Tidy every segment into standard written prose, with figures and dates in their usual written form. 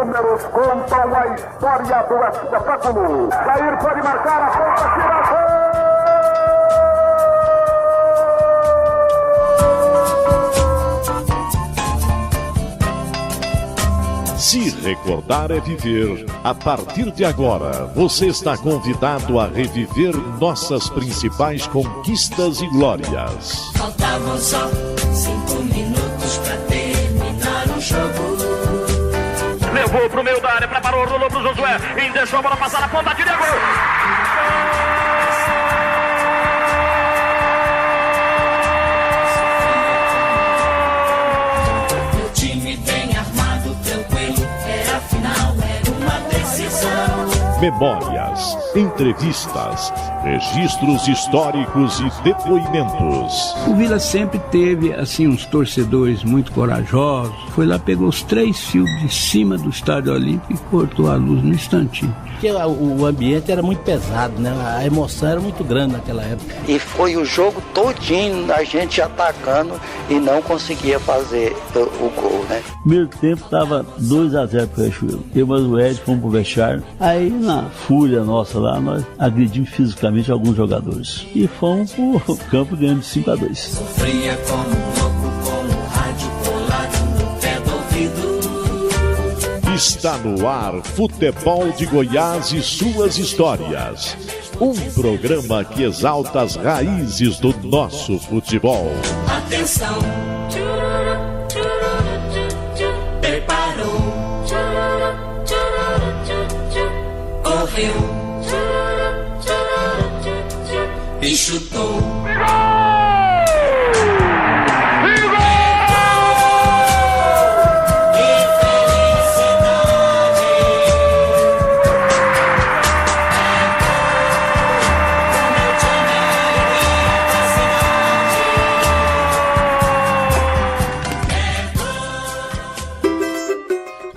números contam a história do espetáculo. Jair pode marcar a ponta, tira gol! Se recordar é viver. A partir de agora, você está convidado a reviver nossas principais conquistas e glórias. Faltavam só 5 minutos pra terminar o jogo. Levou pro meio da área, preparou, rolou pro Josué. E deixou a bola passar na ponta, tira gol! Memórias, entrevistas, registros históricos e depoimentos. O Vila sempre teve, assim, uns torcedores muito corajosos. Foi lá, pegou os 3 fios de cima do Estádio Olímpico e cortou a luz no instantinho. Porque o ambiente era muito pesado, né? A emoção era muito grande naquela época. E foi o jogo todinho a gente atacando e não conseguia fazer o gol, né? Primeiro tempo tava 2-0 pro Riachuelo. Eu e o Ed fomos pro vestiário. Aí na fúria nossa lá, nós agredimos fisicamente alguns jogadores. E fomos pro campo ganhando de 5-2. Sofria como louco com o rádio colado no pé do ouvido. Está no ar Futebol de Goiás e suas histórias. Um programa que exalta as raízes do nosso futebol. Atenção! Preparou! Correu! E chutou!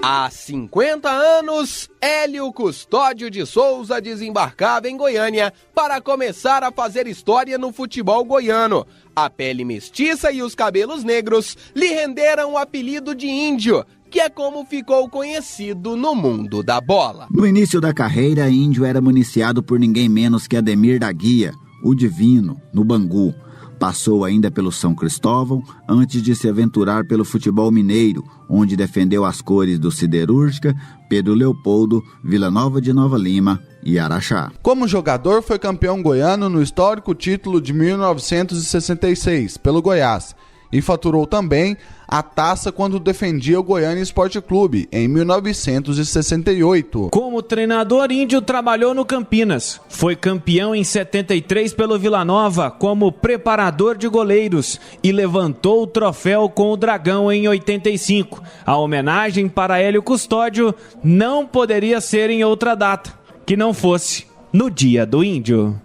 Há 50 anos, Hélio Custódio de Souza desembarcava em Goiânia para começar a fazer história no futebol goiano. A pele mestiça e os cabelos negros lhe renderam o apelido de Índio, que é como ficou conhecido no mundo da bola. No início da carreira, Índio era municiado por ninguém menos que Ademir da Guia, o Divino, no Bangu. Passou ainda pelo São Cristóvão, antes de se aventurar pelo futebol mineiro, onde defendeu as cores do Siderúrgica, Pedro Leopoldo, Vila Nova de Nova Lima e Araxá. Como jogador, foi campeão goiano no histórico título de 1966, pelo Goiás, e faturou também a taça quando defendia o Goiânia Esporte Clube, em 1968. Como treinador, Índio trabalhou no Campinas. Foi campeão em 73 pelo Vila Nova como preparador de goleiros e levantou o troféu com o Dragão em 85. A homenagem para Hélio Custódio não poderia ser em outra data, que não fosse no Dia do Índio.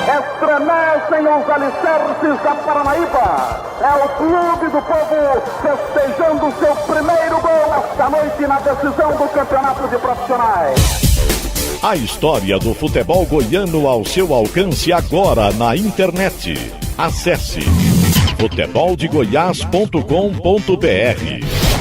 Estremecem os alicerces da Paranaíba. É o clube do povo festejando seu primeiro gol esta noite na decisão do campeonato de profissionais. A história do futebol goiano ao seu alcance agora na internet. Acesse futeboldegoias.com.br.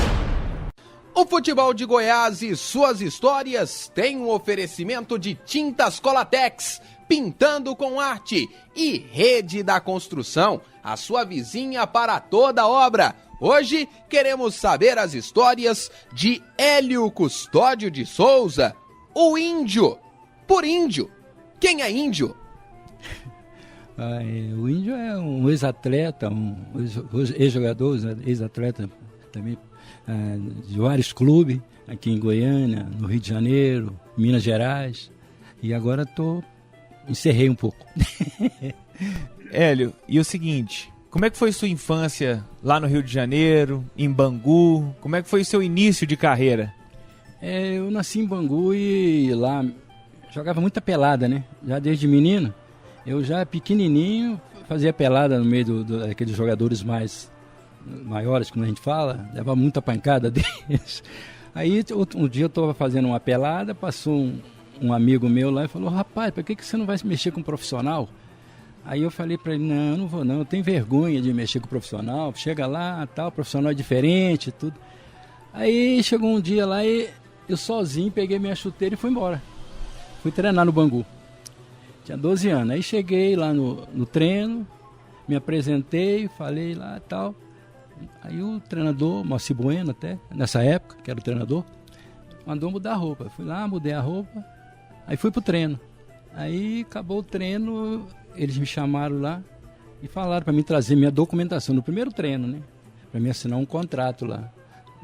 O futebol de Goiás e suas histórias tem um oferecimento de Tintas Colatex, pintando com arte, e Rede da Construção, a sua vizinha para toda obra. Hoje queremos saber as histórias de Hélio Custódio de Souza, o Índio. Por Índio, quem é Índio? O Índio é um ex-atleta, um ex-jogador, ex-atleta também de vários clubes, aqui em Goiânia, no Rio de Janeiro, Minas Gerais, e agora encerrei um pouco. Hélio, e o seguinte, como é que foi sua infância lá no Rio de Janeiro, em Bangu? Como é que foi o seu início de carreira? Eu nasci em Bangu e lá jogava muita pelada, né? Já desde menino, eu já pequenininho fazia pelada no meio daqueles jogadores maiores, como a gente fala, levava muita pancada deles. Aí um dia eu estava fazendo uma pelada, passou um amigo meu lá e falou: rapaz, por que você não vai mexer com profissional? Aí eu falei para ele: não, eu não vou não, eu tenho vergonha de mexer com profissional, chega lá, tal, profissional é diferente, tudo. Aí chegou um dia lá e eu sozinho peguei minha chuteira e fui embora. Fui treinar no Bangu. Tinha 12 anos. Aí cheguei lá no treino, me apresentei, falei lá e tal. Aí o treinador, Moacir Bueno até, nessa época, que era o treinador, mandou mudar a roupa. Fui lá, mudei a roupa, aí fui pro treino. Aí acabou o treino, eles me chamaram lá e falaram para mim trazer minha documentação no primeiro treino, né? Para mim assinar um contrato lá,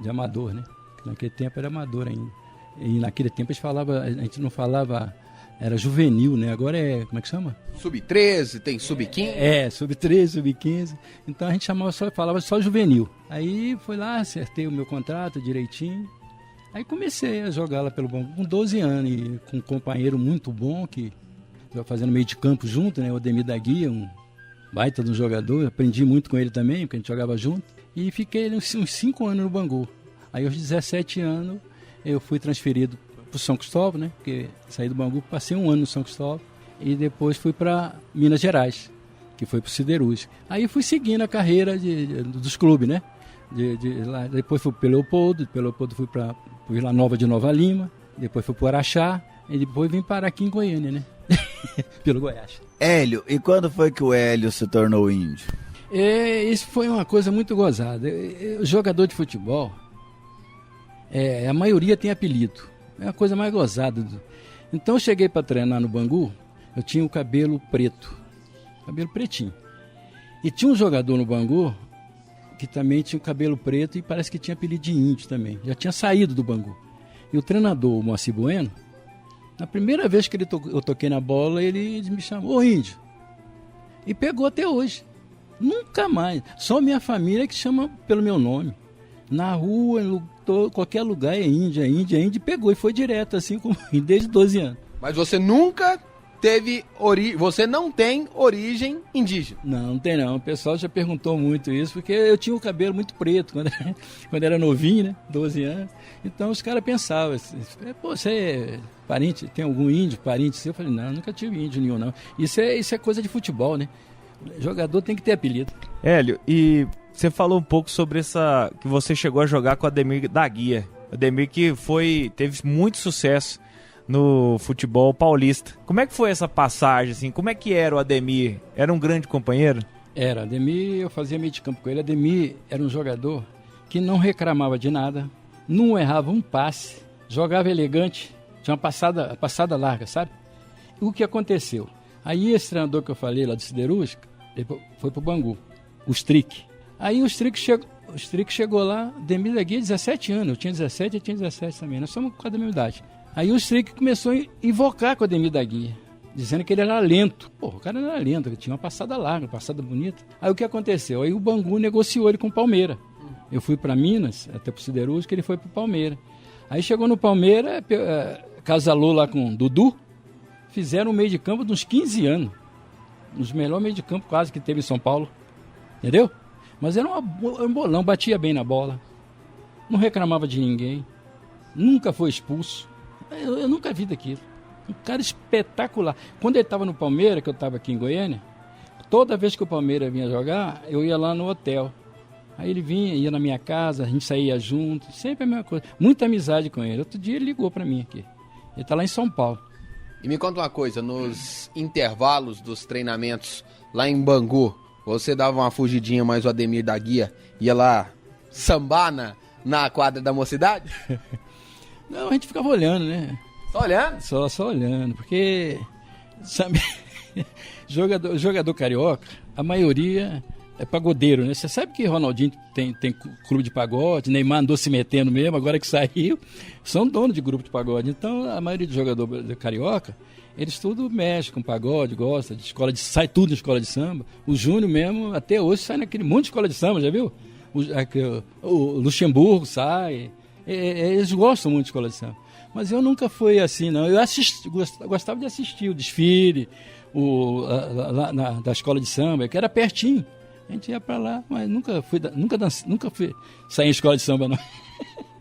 de amador, né? Porque naquele tempo era amador ainda. E naquele tempo a gente não falava, era juvenil, né? Agora é, como é que chama? Sub-13, tem sub-15? É, sub-13, sub-15. Então a gente falava só juvenil. Aí fui lá, acertei o meu contrato direitinho. Aí comecei a jogar lá pelo Bangu com 12 anos, e com um companheiro muito bom, que estava fazendo meio de campo junto, né? O Ademir da Guia, um baita de um jogador. Aprendi muito com ele também, porque a gente jogava junto. E fiquei uns 5 anos no Bangu. Aí aos 17 anos eu fui transferido para o São Cristóvão, né? Porque saí do Bangu, passei um ano no São Cristóvão. E depois fui para Minas Gerais, que foi para o Siderúrgico. Aí fui seguindo a carreira dos clubes, né? Lá, depois fui para Leopoldo fui para Vila Nova de Nova Lima, depois fui para o Araxá, e depois vim parar aqui em Goiânia, né? Pelo Goiás. Hélio, e quando foi que o Hélio se tornou índio? Isso foi uma coisa muito gozada. O jogador de futebol, a maioria tem apelido. É a coisa mais gozada. Então eu cheguei para treinar no Bangu, eu tinha o cabelo preto, cabelo pretinho. E tinha um jogador no Bangu que também tinha o cabelo preto e parece que tinha apelido de índio também. Já tinha saído do Bangu. E o treinador, o Moacir Bueno, na primeira vez que eu toquei na bola, ele me chamou, ô índio. E pegou até hoje. Nunca mais. Só minha família que chama pelo meu nome. Na rua, qualquer lugar é índio, é índio, é índio. E pegou e foi direto, assim, desde 12 anos. Mas você nunca teve você não tem origem indígena? Não tem não. O pessoal já perguntou muito isso, porque eu tinha o cabelo muito preto quando era novinho, né? 12 anos. Então os caras pensavam, pô, você é parente, tem algum índio, parente seu? Eu falei, não, nunca tive índio nenhum, não. Isso é coisa de futebol, né? O jogador tem que ter apelido. Hélio, e você falou um pouco sobre que você chegou a jogar com o Ademir da Guia. Ademir que teve muito sucesso no futebol paulista. Como é que foi essa passagem, assim? Como é que era o Ademir? Era um grande companheiro? Era. Ademir, eu fazia meio de campo com ele. Ademir era um jogador que não reclamava de nada, não errava um passe, jogava elegante, tinha uma passada larga, sabe? E o que aconteceu? Aí esse treinador que eu falei lá do Siderúrgico, ele foi pro Bangu, o Strick. Aí o Strick chegou lá, Ademir da Guia, 17 anos, eu tinha 17, ele tinha 17 também, nós somos quase da mesma idade. Aí o Strick começou a invocar com o Ademir da Guia, dizendo que ele era lento. Pô, o cara não era lento, ele tinha uma passada larga, uma passada bonita. Aí o que aconteceu? Aí o Bangu negociou ele com o Palmeiras. Eu fui para Minas, até pro Siderúrgico, ele foi pro Palmeiras. Aí chegou no Palmeiras, casalou lá com o Dudu, fizeram um meio de campo de uns 15 anos. Os melhores meio de campo quase que teve em São Paulo. Entendeu? Mas era um bolão, batia bem na bola. Não reclamava de ninguém. Nunca foi expulso. Eu nunca vi daquilo. Um cara espetacular. Quando ele estava no Palmeiras, que eu estava aqui em Goiânia, toda vez que o Palmeiras vinha jogar, eu ia lá no hotel. Aí ele ia na minha casa, a gente saía junto, sempre a mesma coisa. Muita amizade com ele. Outro dia ele ligou para mim aqui. Ele está lá em São Paulo. E me conta uma coisa, nos intervalos dos treinamentos lá em Bangu, você dava uma fugidinha, mas o Ademir da Guia ia lá sambar na quadra da Mocidade? Não, a gente ficava olhando, né? Só olhando? Só olhando, porque, sabe, jogador carioca, a maioria é pagodeiro, né? Você sabe que Ronaldinho tem clube de pagode, Neymar andou se metendo mesmo, agora que saiu, são donos de grupo de pagode. Então, a maioria dos jogadores carioca, eles tudo mexem com pagode, gosta de sai tudo de escola de samba. O Júnior mesmo, até hoje, sai naquele monte de escola de samba, já viu? O Luxemburgo sai... Eles gostam muito de escola de samba. Mas eu nunca fui assim, não. Eu gostava de assistir o desfile da escola de samba, que era pertinho. A gente ia pra lá, mas nunca fui sair em escola de samba, não.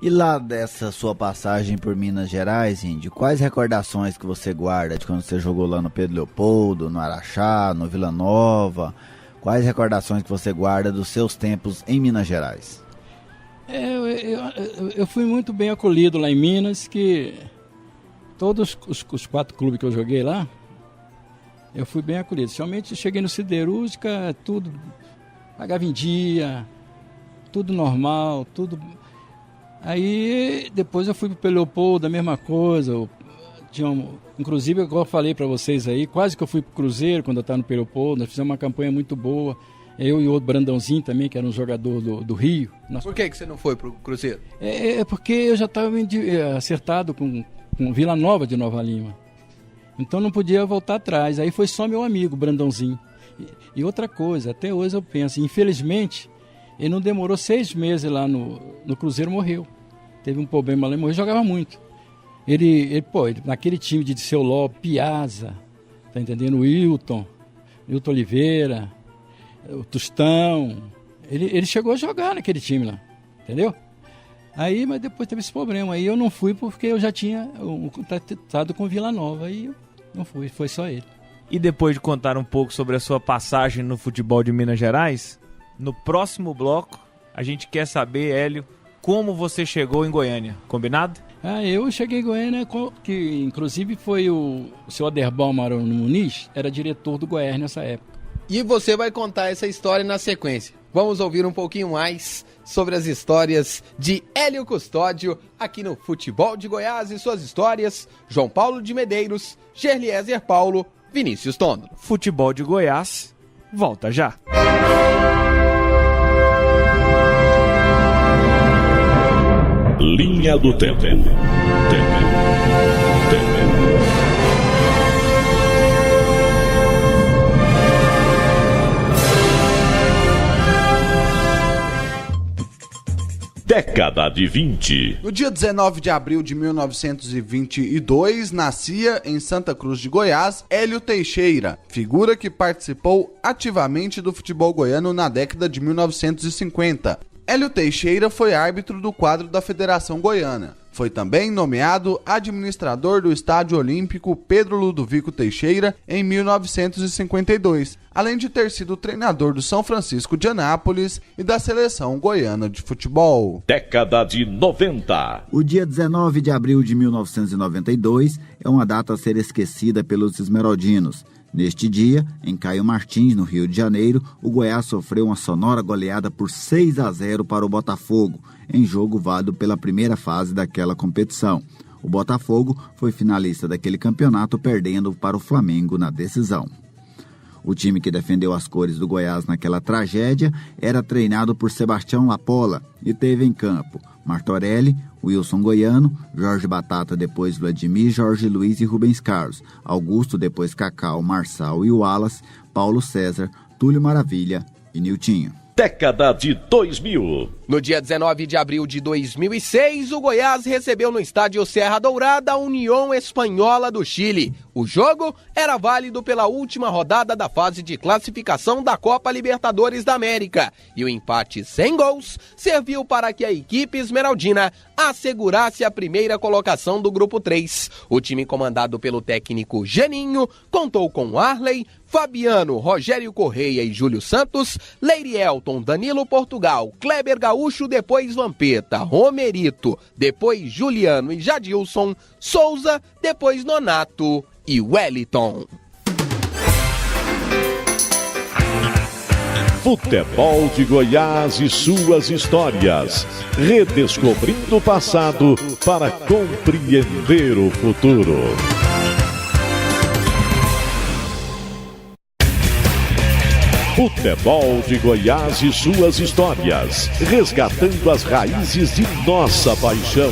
E lá dessa sua passagem por Minas Gerais, Índio, quais recordações que você guarda de quando você jogou lá no Pedro Leopoldo, no Araxá, no Vila Nova? Quais recordações que você guarda dos seus tempos em Minas Gerais? Eu fui muito bem acolhido lá em Minas, que todos os 4 clubes que eu joguei lá, eu fui bem acolhido. Somente cheguei no Siderúrgica, tudo pagava em dia, tudo normal, tudo. Aí depois eu fui pro Leopoldo, a mesma coisa. Inclusive, igual eu falei para vocês aí, quase que eu fui pro Cruzeiro quando eu estava no Leopoldo. Nós fizemos uma campanha muito boa. Eu e o outro Brandãozinho também, que era um jogador do Rio. Por que você não foi pro Cruzeiro? Porque eu já estava acertado com Vila Nova de Nova Lima. Então não podia voltar atrás. Aí foi só meu amigo, Brandãozinho. E outra coisa, até hoje eu penso, infelizmente, ele não demorou 6 meses lá no Cruzeiro, morreu. Teve um problema lá e morreu, jogava muito. Ele naquele time de Disseu Ló, Piazza, tá entendendo? O Wilton Oliveira, o Tostão, ele chegou a jogar naquele time lá, entendeu? Aí, mas depois teve esse problema, aí eu não fui porque eu já tinha contratado com Vila Nova, aí eu não fui, foi só ele. E depois de contar um pouco sobre a sua passagem no futebol de Minas Gerais, no próximo bloco a gente quer saber, Hélio, como você chegou em Goiânia, combinado? Eu cheguei em Goiânia, que inclusive foi o seu Aderbal Marão Muniz, era diretor do Goiás nessa época. E você vai contar essa história na sequência. Vamos ouvir um pouquinho mais sobre as histórias de Hélio Custódio aqui no Futebol de Goiás e suas histórias. João Paulo de Medeiros, Gerliezer Paulo, Vinícius Tondo. Futebol de Goiás, volta já. Linha do Tempo. Década de 20. No dia 19 de abril de 1922, nascia em Santa Cruz de Goiás Hélio Teixeira, figura que participou ativamente do futebol goiano na década de 1950. Hélio Teixeira foi árbitro do quadro da Federação Goiana. Foi também nomeado administrador do Estádio Olímpico Pedro Ludovico Teixeira em 1952, além de ter sido treinador do São Francisco de Anápolis e da Seleção Goiana de Futebol. Década de 90. O dia 19 de abril de 1992 é uma data a ser esquecida pelos esmeraldinos. Neste dia, em Caio Martins, no Rio de Janeiro, o Goiás sofreu uma sonora goleada por 6-0 para o Botafogo, em jogo válido pela primeira fase daquela competição. O Botafogo foi finalista daquele campeonato, perdendo para o Flamengo na decisão. O time que defendeu as cores do Goiás naquela tragédia era treinado por Sebastião Lapola e teve em campo Martorelli, Wilson Goiano, Jorge Batata, depois Vladimir, Jorge Luiz e Rubens Carlos, Augusto, depois Cacau, Marçal e Wallace, Paulo César, Túlio Maravilha e Niltinho. Década de 2000. No dia 19 de abril de 2006, o Goiás recebeu no estádio Serra Dourada a União Espanhola do Chile. O jogo era válido pela última rodada da fase de classificação da Copa Libertadores da América. E o empate sem gols serviu para que a equipe esmeraldina assegurasse a primeira colocação do Grupo 3. O time comandado pelo técnico Geninho contou com Arley, Fabiano, Rogério Correia e Júlio Santos, Leirielton, Danilo Portugal, Kleber Gaúcho, depois Vampeta, Romerito, depois Juliano e Jadilson, Souza, depois Nonato e Wellington. Futebol de Goiás e suas histórias. Redescobrindo o passado para compreender o futuro. Futebol de Goiás e suas histórias, resgatando as raízes de nossa paixão.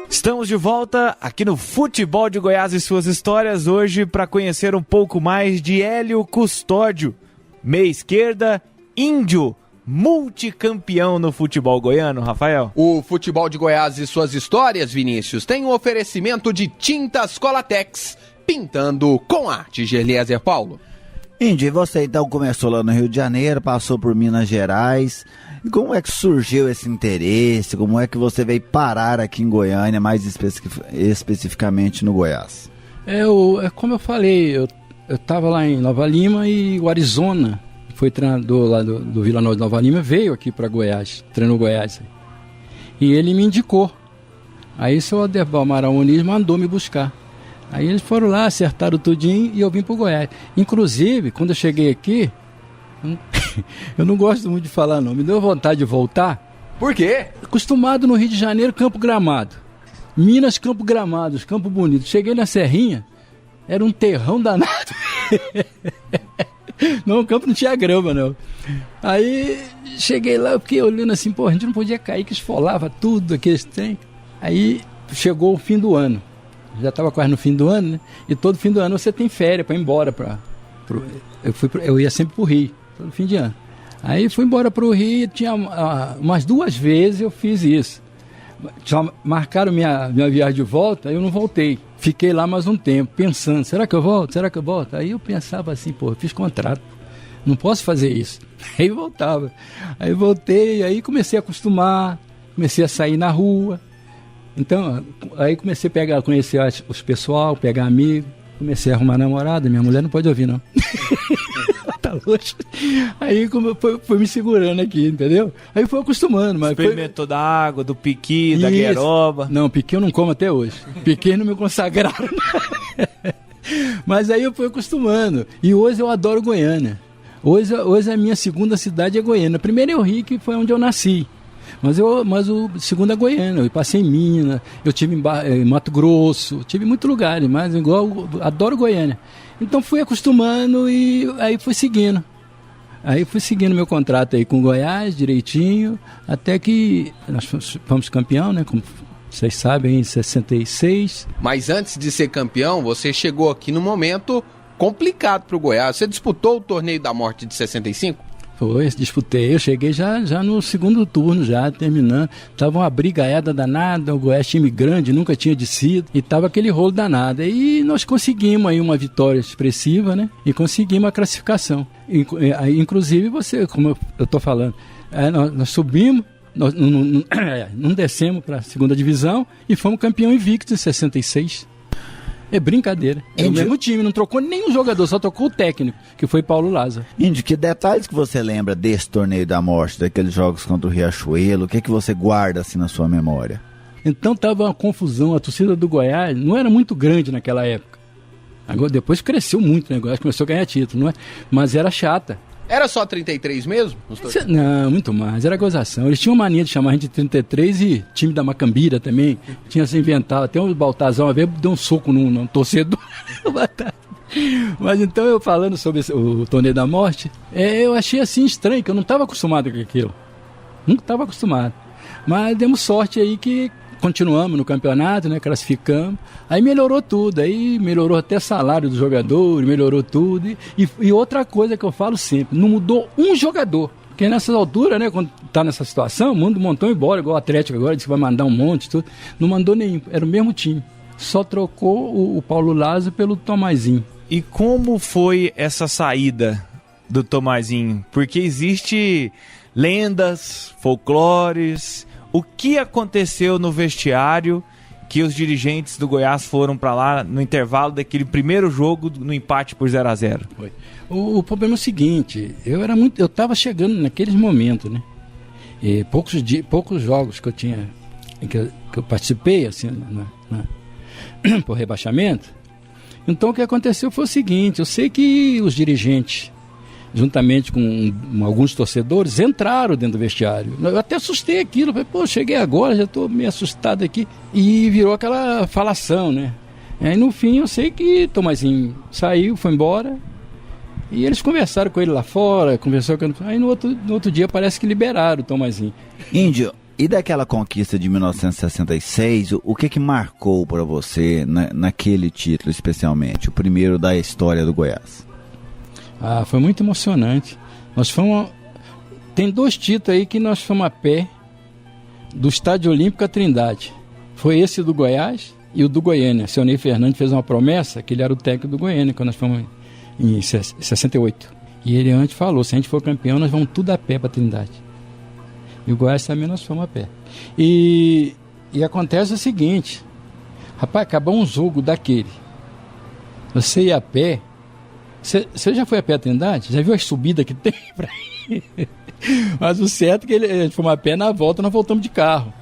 Estamos de volta aqui no Futebol de Goiás e suas histórias, hoje para conhecer um pouco mais de Hélio Custódio, meia esquerda, índio, multicampeão no futebol goiano, Rafael. O Futebol de Goiás e suas histórias, Vinícius, tem um oferecimento de Tintas Colatex, pintando com arte, Gerliezer Paulo. Índio, e você então começou lá no Rio de Janeiro, passou por Minas Gerais. E como é que surgiu esse interesse? Como é que você veio parar aqui em Goiânia, mais especificamente no Goiás? Como eu falei, eu estava lá em Nova Lima e o Arizona foi treinador lá do Vila Nova de Nova Lima, veio aqui para Goiás, treinou Goiás. E ele me indicou. Aí o seu Aderbal Amaral Muniz mandou me buscar. Aí eles foram lá, acertaram tudinho e eu vim para Goiás. Inclusive, quando eu cheguei aqui, eu não gosto muito de falar não, me deu vontade de voltar. Por quê? Acostumado no Rio de Janeiro, Campo Gramado. Minas, Campo Gramado, Campo Bonito. Cheguei na Serrinha, era um terrão danado. Não, o campo não tinha grama, não. Aí cheguei lá, eu fiquei olhando assim, pô, a gente não podia cair, que esfolava tudo, aqueles trem. Aí chegou o fim do ano. Já estava quase no fim do ano, né? E todo fim do ano você tem férias para ir embora. Eu ia sempre pro Rio, todo fim de ano. Aí fui embora pro Rio, tinha umas 2 vezes eu fiz isso. Já marcaram minha viagem de volta, aí eu não voltei. Fiquei lá mais um tempo, pensando, será que eu volto? Será que eu volto? Aí eu pensava assim, pô, eu fiz contrato, não posso fazer isso. Aí eu voltava. Aí voltei, aí comecei a acostumar, comecei a sair na rua. Então, aí comecei a conhecer os pessoal, pegar amigo, comecei a arrumar namorada, minha mulher não pode ouvir, não. Tá longe. Aí foi me segurando aqui, entendeu? Aí foi acostumando. Mas experimentou da água, do piqui, da gueroba. Não, piqui eu não como até hoje. Piqui não me consagraram. Mas aí eu fui acostumando. E hoje eu adoro Goiânia. Hoje a minha segunda cidade é Goiânia. Primeiro é o Rio, que foi onde eu nasci. Mas o segundo é Goiânia. Eu passei em Minas, eu tive em Mato Grosso, tive em muitos lugares, mas adoro Goiânia. Então fui acostumando e aí fui seguindo. Aí fui seguindo meu contrato aí com Goiás, direitinho, até que nós fomos campeão, né? Como vocês sabem, em 66. Mas antes de ser campeão, você chegou aqui num momento complicado para o Goiás. Você disputou o Torneio da Morte de 65? Foi, disputei. Eu cheguei já no segundo turno, já terminando. Tava uma brigaiada danada, o Goiás time grande, nunca tinha descido. E tava aquele rolo danado. E nós conseguimos aí uma vitória expressiva, né? E conseguimos a classificação. Inclusive você, como eu tô falando, nós subimos, nós não descemos para a segunda divisão e fomos campeão invicto em 66. É brincadeira. É o mesmo time, não trocou nenhum jogador, só trocou o técnico, que foi Paulo Lázaro. Índio, que detalhes que você lembra desse Torneio da Morte, daqueles jogos contra o Riachuelo? O que você guarda assim na sua memória? Então tava uma confusão, a torcida do Goiás não era muito grande naquela época. Agora, depois cresceu muito, né? O Goiás começou a ganhar título, não é? Mas era chata. Era só 33 mesmo? Não, muito mais, era gozação. Eles tinham mania de chamar a gente de 33 e time da Macambira também. Tinha se inventado. Até o Baltazar uma vez deu um soco num torcedor. Mas então eu falando sobre o Torneio da Morte, eu achei assim estranho, que eu não estava acostumado com aquilo. Nunca estava acostumado. Mas demos sorte aí que continuamos no campeonato, né, classificamos, aí melhorou tudo, aí melhorou até salário dos jogadores, melhorou tudo, e outra coisa que eu falo sempre, não mudou um jogador, porque nessas alturas, né, quando tá nessa situação, o mundo montou embora, igual o Atlético agora, disse que vai mandar um monte, tudo, não mandou nenhum, era o mesmo time, só trocou o Paulo Lázaro pelo Tomazinho. E como foi essa saída do Tomazinho? Porque existe lendas, folclores. O que aconteceu no vestiário que os dirigentes do Goiás foram para lá no intervalo daquele primeiro jogo no empate por 0-0? O problema é o seguinte, eu estava chegando naqueles momentos, né? E poucos jogos que eu tinha, que eu participei, assim, por rebaixamento. Então o que aconteceu foi o seguinte, eu sei que os dirigentes, juntamente com alguns torcedores, entraram dentro do vestiário. Eu até assustei aquilo, falei, pô, cheguei agora, já estou meio assustado aqui. E virou aquela falação, né? Aí no fim eu sei que Tomazinho saiu, foi embora, e eles conversaram com ele lá fora, aí no outro dia parece que liberaram o Tomazinho. Índio, e daquela conquista de 1966, o que marcou para você naquele título especialmente, o primeiro da história do Goiás? Foi muito emocionante. Nós fomos. Tem 2 títulos aí que nós fomos a pé do Estádio Olímpico à Trindade. Foi esse do Goiás e o do Goiânia. O seu Ney Fernandes fez uma promessa que ele era o técnico do Goiânia quando nós fomos em 68. E ele antes falou: se a gente for campeão, nós vamos tudo a pé para Trindade. E o Goiás também nós fomos a pé. E acontece o seguinte: rapaz, acabou um jogo daquele. Você ia a pé. Você já foi a pé a Trindade? Já viu as subidas que tem pra ir? Mas o certo é que a gente foi a pé, na volta nós voltamos de carro.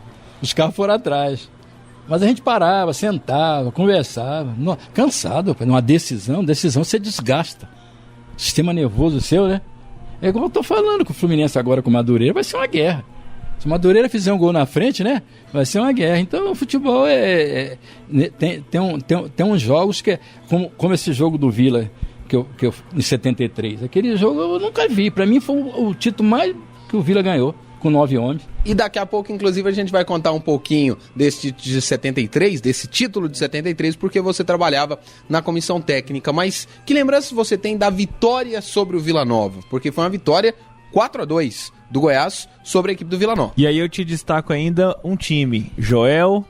Os carros foram atrás. Mas a gente parava, sentava, conversava. Cansado, numa decisão você desgasta. Sistema nervoso seu, né? É igual eu tô falando com o Fluminense agora com o Madureira, vai ser uma guerra. Se o Madureira fizer um gol na frente, né? Vai ser uma guerra. Então o futebol tem uns jogos que é como esse jogo do Vila, que eu em 73. Aquele jogo eu nunca vi. Para mim foi o título mais que o Vila ganhou, com 9 homens. E daqui a pouco, inclusive, a gente vai contar um pouquinho desse título de 73, desse título de 73, porque você trabalhava na comissão técnica. Mas que lembrança você tem da vitória sobre o Vila Nova? Porque foi uma vitória 4-2 do Goiás sobre a equipe do Vila Nova. E aí eu te destaco ainda um time: Joel,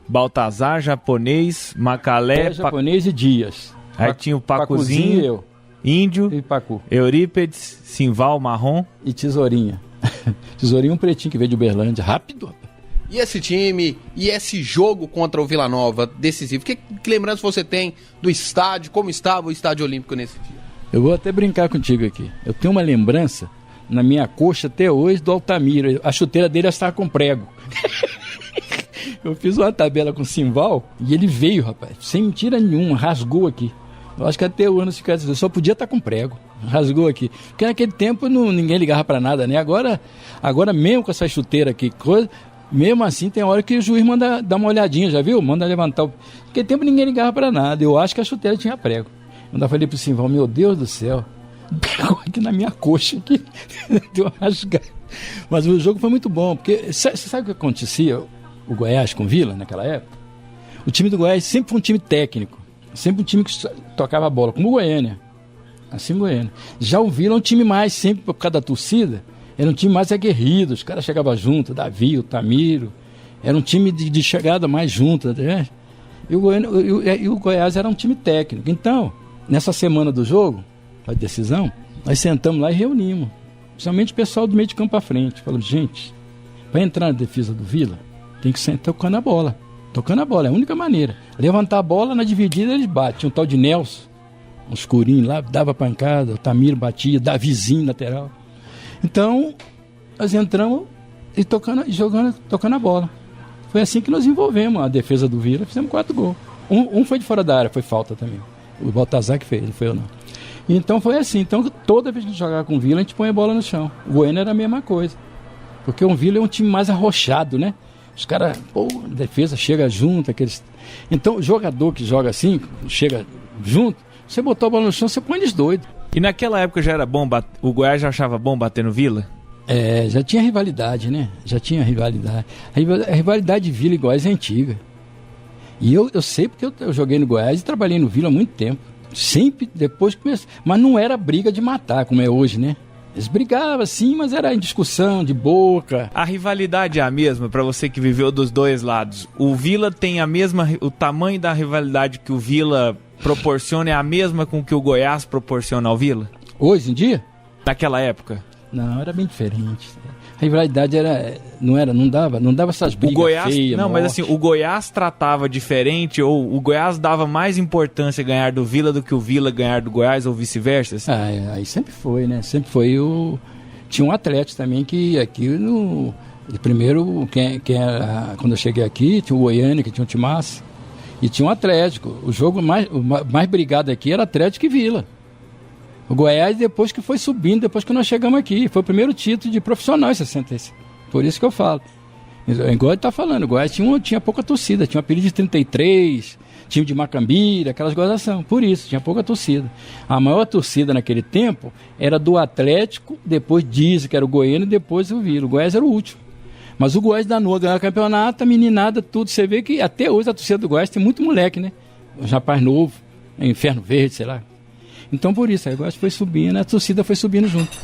Baltazar, Japonês, Macalé, Japonês e Dias. Aí tinha o Pacuzinho, eu. Índio, e Pacu. Eurípedes, Simval, Marrom e Tesourinha. Tesourinha, um pretinho que veio de Uberlândia, rápido. E esse time, e esse jogo contra o Vila Nova, decisivo, que lembrança você tem do estádio, como estava o Estádio Olímpico nesse dia? Eu vou até brincar contigo aqui. Eu tenho uma lembrança na minha coxa até hoje do Altamiro. A chuteira dele estava com prego. Eu fiz uma tabela com o Simval e ele veio, rapaz, sem mentira nenhuma, rasgou aqui. Eu acho que até o ano eu só podia estar com prego. Rasgou aqui. Porque naquele tempo ninguém ligava pra nada, né? Agora mesmo com essa chuteira aqui, mesmo assim tem hora que o juiz manda dar uma olhadinha, já viu? Manda levantar o... Naquele tempo ninguém ligava pra nada. Eu acho que a chuteira tinha prego. Eu ainda falei pro Simval, meu Deus do céu, pegou aqui na minha coxa aqui. Deu uma rasgada. Mas o jogo foi muito bom, porque você sabe o que acontecia o Goiás com o Vila naquela época? O time do Goiás sempre foi um time técnico. Sempre um time que tocava a bola, como o Goiânia. Assim o Goiânia. Já o Vila é um time mais, sempre por causa da torcida, era um time mais aguerrido. Os caras chegavam junto, Davi, o Tamiro. Era um time de chegada mais junto. Né? E o Goiás era um time técnico. Então, nessa semana do jogo, a decisão, nós sentamos lá e reunimos. Principalmente o pessoal do meio de campo à frente. Falamos, gente, para entrar na defesa do Vila, tem que sentar tocando a bola. Tocando a bola, é a única maneira. Levantar a bola, na dividida eles batem. Tinha um tal de Nelson, um escurinho lá, dava pancada, o Tamiro batia, Davizinho lateral. Então, nós entramos e tocando a bola. Foi assim que nós envolvemos a defesa do Vila, fizemos 4 gols. Um foi de fora da área, foi falta também. O Baltazar que fez, não foi eu não. Então foi assim, então toda vez que a gente jogava com o Vila, a gente põe a bola no chão. O Goiânia era a mesma coisa. Porque o Vila é um time mais arrochado, né? Os caras, a defesa chega junto, aqueles... Então, o jogador que joga assim, chega junto, você botou a bola no chão, você põe eles doidos. E naquela época já era bom, o Goiás já achava bom bater no Vila? Já tinha rivalidade, né? Já tinha rivalidade. A rivalidade de Vila e Goiás é antiga. E eu sei porque eu joguei no Goiás e trabalhei no Vila há muito tempo. Sempre depois que comecei. Mas não era briga de matar, como é hoje, né? Eles brigavam sim, mas era em discussão, de boca. A rivalidade é a mesma, pra você que viveu dos dois lados. O Vila tem a mesma... O tamanho da rivalidade que o Vila proporciona é a mesma com que o Goiás proporciona ao Vila? Hoje em dia? Naquela época? Não, era bem diferente. A rivalidade não dava essas brigas feias. Não, mas assim, o Goiás tratava diferente, ou o Goiás dava mais importância ganhar do Vila do que o Vila ganhar do Goiás, ou vice-versa? Assim? Aí sempre foi, né? Sempre foi Tinha um Atlético também que aqui no... Primeiro, quando eu cheguei aqui, tinha o Goiânia, que tinha um timaço, e tinha um Atlético. O jogo mais brigado aqui era Atlético e Vila. O Goiás, depois que foi subindo, depois que nós chegamos aqui, foi o primeiro título de profissional em 66. Por isso que eu falo. Igual ele está falando, o Goiás tinha pouca torcida, tinha um apelido de 33, time de Macambira, aquelas gozações. Por isso, tinha pouca torcida. A maior torcida naquele tempo era do Atlético, depois dizem que era o Goiânia e depois o Vila. O Goiás era o último. Mas o Goiás danou a ganhar o campeonato, a meninada, tudo. Você vê que até hoje a torcida do Goiás tem muito moleque, né? Um rapaz novo, Inferno Verde, sei lá. Então por isso, aí o Goiás foi subindo, a torcida foi subindo junto.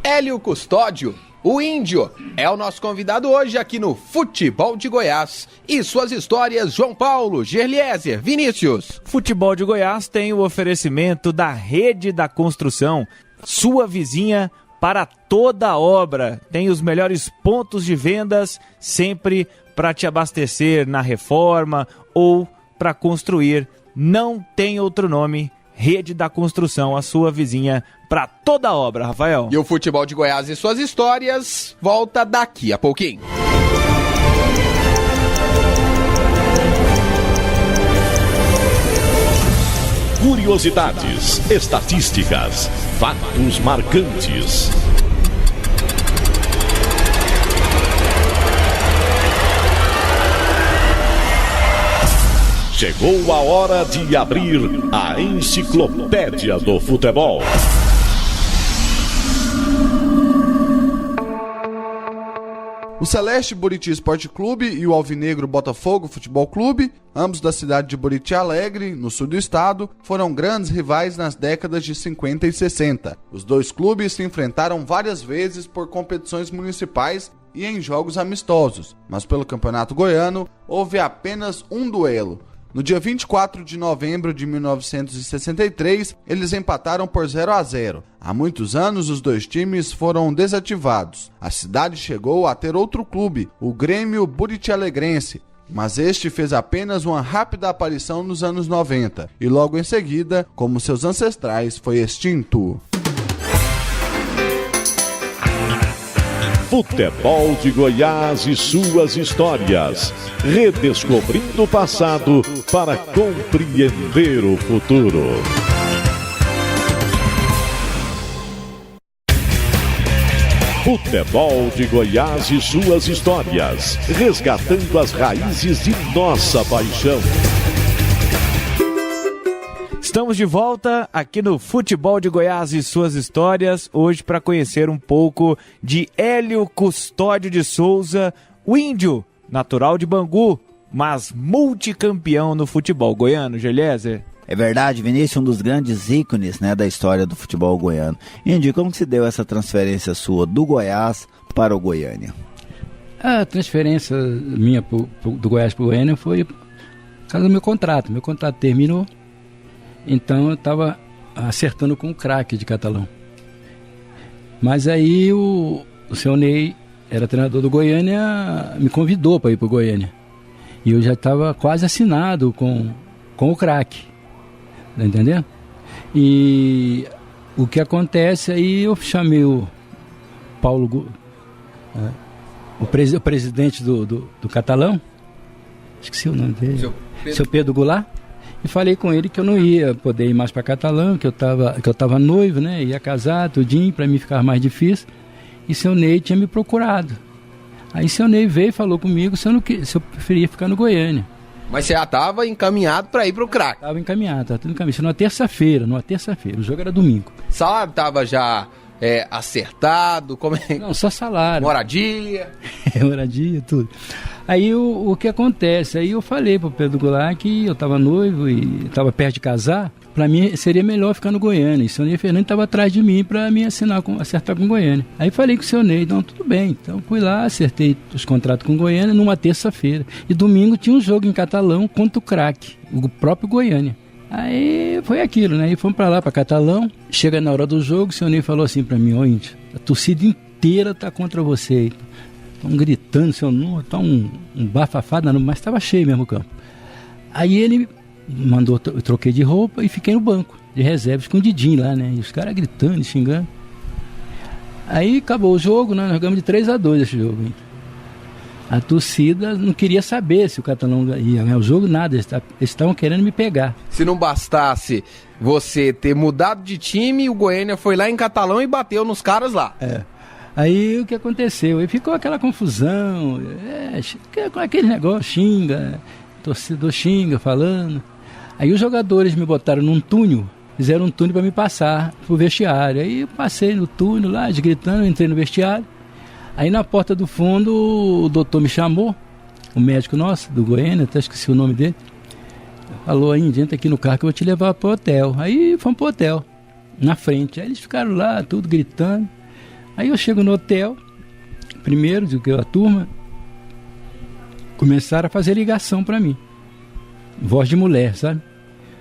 Hélio Custódio, o Índio, é o nosso convidado hoje aqui no Futebol de Goiás. E suas histórias, João Paulo, Gerlieser, Vinícius. Futebol de Goiás tem o oferecimento da Rede da Construção, sua vizinha para toda a obra. Tem os melhores pontos de vendas, sempre para te abastecer na reforma ou para construir. Não tem outro nome. Rede da Construção, a sua vizinha para toda a obra, Rafael. E o futebol de Goiás e suas histórias volta daqui a pouquinho. Curiosidades, estatísticas, fatos marcantes. Chegou a hora de abrir a Enciclopédia do Futebol. O Celeste Buriti Esporte Clube e o Alvinegro Botafogo Futebol Clube, ambos da cidade de Buriti Alegre, no sul do estado, foram grandes rivais nas décadas de 50 e 60. Os dois clubes se enfrentaram várias vezes por competições municipais e em jogos amistosos, mas pelo Campeonato Goiano houve apenas um duelo. No dia 24 de novembro de 1963, eles empataram por 0-0. Há muitos anos, os dois times foram desativados. A cidade chegou a ter outro clube, o Grêmio Buriti Alegrense, mas este fez apenas uma rápida aparição nos anos 90 e logo em seguida, como seus ancestrais, foi extinto. Futebol de Goiás e suas histórias. Redescobrindo o passado para compreender o futuro. Futebol de Goiás e suas histórias. Resgatando as raízes de nossa paixão. Estamos de volta aqui no Futebol de Goiás e suas histórias, hoje para conhecer um pouco de Hélio Custódio de Souza, o índio, natural de Bangu, mas multicampeão no futebol goiano, Geliezer. É verdade, Vinícius, um dos grandes ícones, né, da história do futebol goiano. Índio, como que se deu essa transferência sua do Goiás para o Goiânia? A transferência minha do Goiás para o Goiânia foi por causa do meu contrato. Meu contrato terminou. Então eu estava acertando com o craque de Catalão. Mas aí o seu Ney, era treinador do Goiânia, me convidou para ir para o Goiânia. E eu já estava quase assinado com o craque. Tá entendendo? E o que acontece aí, eu chamei o Paulo, o presidente do Catalão, esqueci o nome dele, seu Pedro Goulart. E falei com ele que eu não ia poder ir mais para Catalão, que eu tava noivo, né? Ia casar, tudinho, para mim ficar mais difícil. E seu Ney tinha me procurado. Aí seu Ney veio e falou comigo se eu preferia ficar no Goiânia. Mas você já estava encaminhado para ir para o craque? Estava encaminhado, estava tudo encaminhado. Isso numa terça-feira. O jogo era domingo. O salário estava já acertado? Como é? Não, só salário. Moradia? Moradia, tudo. Aí o que acontece? Aí eu falei pro Pedro Goulart que eu estava noivo e estava perto de casar. Para mim seria melhor ficar no Goiânia. E o seu Ney Fernandes estava atrás de mim para me acertar com o Goiânia. Aí falei com o seu Ney, então tudo bem. Então fui lá, acertei os contratos com o Goiânia numa terça-feira. E domingo tinha um jogo em Catalão contra o craque, o próprio Goiânia. Aí foi aquilo, né? E fomos para lá, para Catalão. Chega na hora do jogo, o seu Ney falou assim para mim: ó, índio, a torcida inteira tá contra você. Estão gritando seu nome, tá um bafafá, mas estava cheio mesmo o campo. Aí ele mandou, eu troquei de roupa e fiquei no banco de reservas com o Didinho lá, né? E os caras gritando e xingando. Aí acabou o jogo, né? Nós jogamos de 3-2 esse jogo. Hein? A torcida não queria saber se o Catalão ia ganhar o jogo, nada. Eles estavam querendo me pegar. Se não bastasse você ter mudado de time, o Goiânia foi lá em Catalão e bateu nos caras lá. Aí o que aconteceu? Aí ficou aquela confusão, aquele negócio, xinga, torcedor xinga, falando. Aí os jogadores me botaram num túnel, fizeram um túnel para me passar pro vestiário. Aí eu passei no túnel lá, gritando, entrei no vestiário. Aí na porta do fundo o doutor me chamou, o médico nosso, do Goiânia, até esqueci o nome dele. Falou: aí, entra aqui no carro que eu vou te levar pro hotel. Aí fomos pro hotel, na frente. Aí eles ficaram lá, tudo gritando. Aí eu chego no hotel, primeiro, a turma começaram a fazer ligação para mim. Voz de mulher, sabe?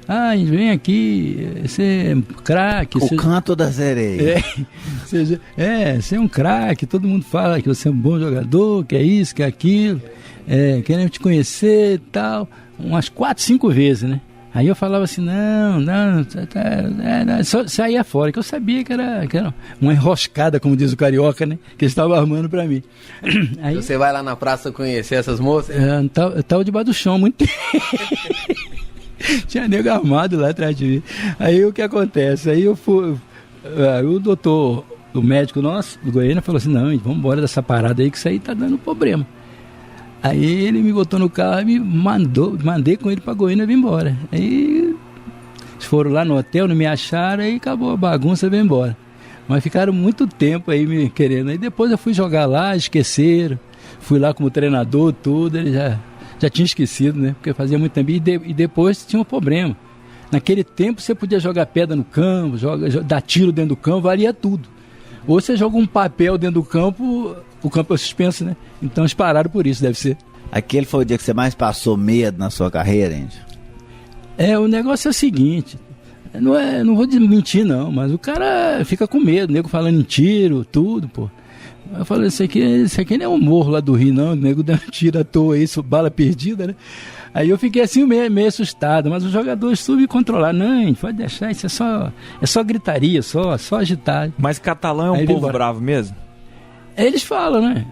Ah, vem aqui, você é craque. Canto da sereia. Você é um craque, todo mundo fala que você é um bom jogador, que é isso, que é aquilo, queremos te conhecer e tal. Umas 4, 5 vezes, né? Aí eu falava assim, não, só saía fora, que eu sabia que era uma enroscada, como diz o carioca, né? Que eles estavam armando pra mim. Aí, você vai lá na praça conhecer essas moças? Eu tava debaixo do chão há muito tempo. Tinha nego armado lá atrás de mim. Aí o que acontece? Aí eu fui. O doutor, o médico nosso, do Goiânia, falou assim, não, vamos embora dessa parada aí, que isso aí tá dando problema. Aí ele me botou no carro e me mandei com ele pra Goiânia e vim embora. Aí eles foram lá no hotel, não me acharam, aí acabou a bagunça e vim embora. Mas ficaram muito tempo aí me querendo. Aí depois eu fui jogar lá, esqueceram. Fui lá como treinador, tudo, ele já tinha esquecido, né? Porque fazia muito tempo. E depois tinha um problema. Naquele tempo você podia jogar pedra no campo, dar tiro dentro do campo, valia tudo. Ou você joga um papel dentro do campo, o campo é suspenso, né? Então eles pararam por isso, deve ser. Aquele foi o dia que você mais passou medo na sua carreira, Índio? O negócio é o seguinte, não vou mentir não, mas o cara fica com medo, o nego falando em tiro, tudo, pô. Eu falei, isso aqui não é um morro lá do Rio, não, o nego dá um tiro à toa aí, bala perdida, né? Aí eu fiquei assim meio assustado, mas os jogadores soube controlar. Não, pode deixar, isso é só gritaria, só agitar. Mas Catalão é um povo bravo mesmo? Eles falam, né?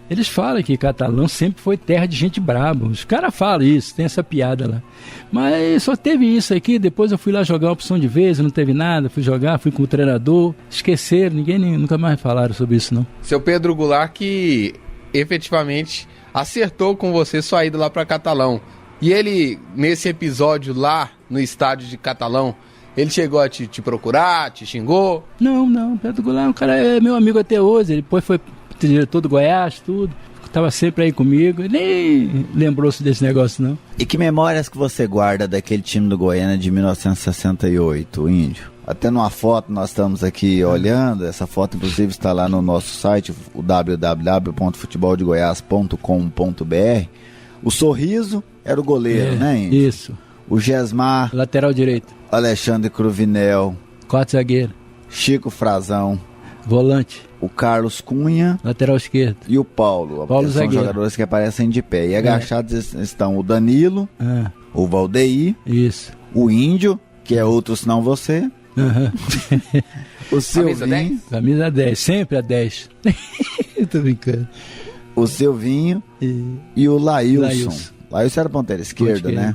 Eles falam que Catalão sempre foi terra de gente braba. Os caras falam isso, tem essa piada lá. Mas só teve isso aqui, depois eu fui lá jogar uma opção de vez, não teve nada, fui jogar, fui com o treinador, esqueceram, nunca mais falaram sobre isso não. Seu Pedro Goulart que efetivamente acertou com você sua ida lá para Catalão. E ele, nesse episódio lá no estádio de Catalão, ele chegou a te procurar, te xingou? Não, Pedro Goulart, o cara é meu amigo até hoje, ele depois foi diretor do Goiás, tudo, estava sempre aí comigo, ele nem lembrou-se desse negócio não. E que memórias que você guarda daquele time do Goiânia de 1968, Índio? Até numa foto nós estamos aqui olhando, essa foto inclusive está lá no nosso site, o www.futeboldegoias.com.br. O Sorriso era o goleiro, né, Índio? Isso. O Gesmar, lateral direito. Alexandre Cruvinel, quarto zagueiro. Chico Frazão, volante. O Carlos Cunha, lateral esquerdo. E o Paulo são zagueiro. Jogadores que aparecem de pé. E agachados estão o Danilo, o Valdeir, isso. O Índio, que é outro senão você. O Silvinho. Camisa 10, sempre a 10. Tô brincando. O Silvinho e o Laílson. Laílson era ponteiro esquerdo, né?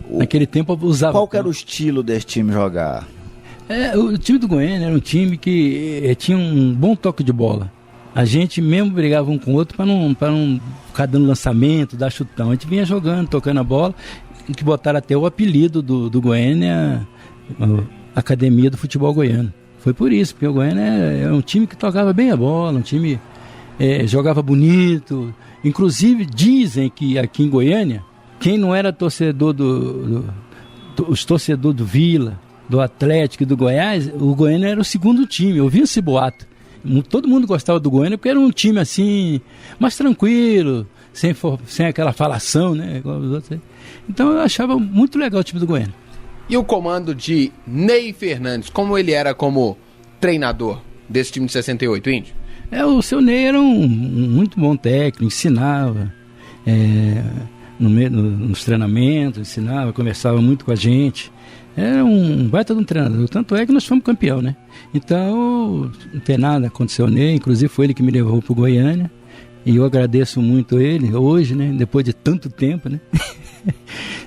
Naquele tempo eu usava. Qual que era o estilo desse time jogar? O time do Goiânia era um time que tinha um bom toque de bola. A gente mesmo brigava um com o outro para não ficar dando lançamento, dar chutão. A gente vinha jogando, tocando a bola, que botaram até o apelido do Goiânia, Academia do Futebol Goiano. Foi por isso, porque o Goiânia é um time que tocava bem a bola, um time jogava bonito. Inclusive dizem que aqui em Goiânia, quem não era torcedor os torcedores do Vila, do Atlético e do Goiás, o Goiânia era o segundo time. Eu ouvi esse boato. Todo mundo gostava do Goiânia porque era um time assim, mais tranquilo, sem aquela falação, né? Igual os outros. Então eu achava muito legal o time do Goiânia. E o comando de Ney Fernandes, como ele era como treinador desse time de 68, Índio? O seu Ney era um muito bom técnico, ensinava nos treinamentos, ensinava, conversava muito com a gente. Era um baita de um treinador, tanto é que nós fomos campeão, né? Então, não tem nada, aconteceu nele, inclusive foi ele que me levou pro Goiânia, e eu agradeço muito ele hoje, né? Depois de tanto tempo, né?